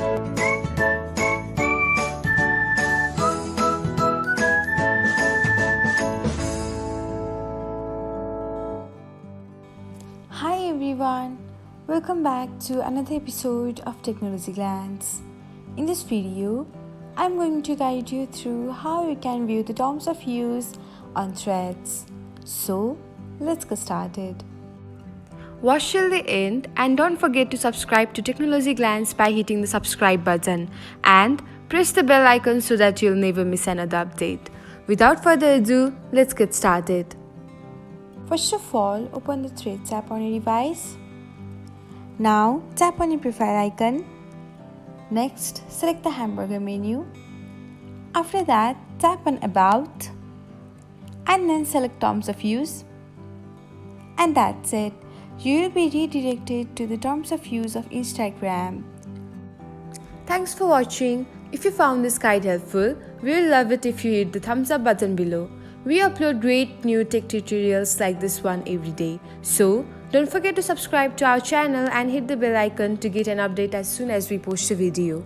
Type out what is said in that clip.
Hi everyone, welcome back to another episode of Technologyglance. In this video, I'm going to guide you through how you can view the terms of use on threads. So, let's get started. Watch till the end and don't forget to subscribe to Technologyglance by hitting the subscribe button and press the bell icon so that you'll never miss another update. Without further ado, let's get started. First of all, open the Threads app on your device. Now, tap on your profile icon. Next, select the hamburger menu. After that, tap on About and then select Terms of Use. And that's it. You will be redirected to the Terms of Use of Instagram. Thanks for watching. If you found this guide helpful, we will love it if you hit the thumbs up button below. We upload great new tech tutorials like this one every day. So, don't forget to subscribe to our channel and hit the bell icon to get an update as soon as we post a video.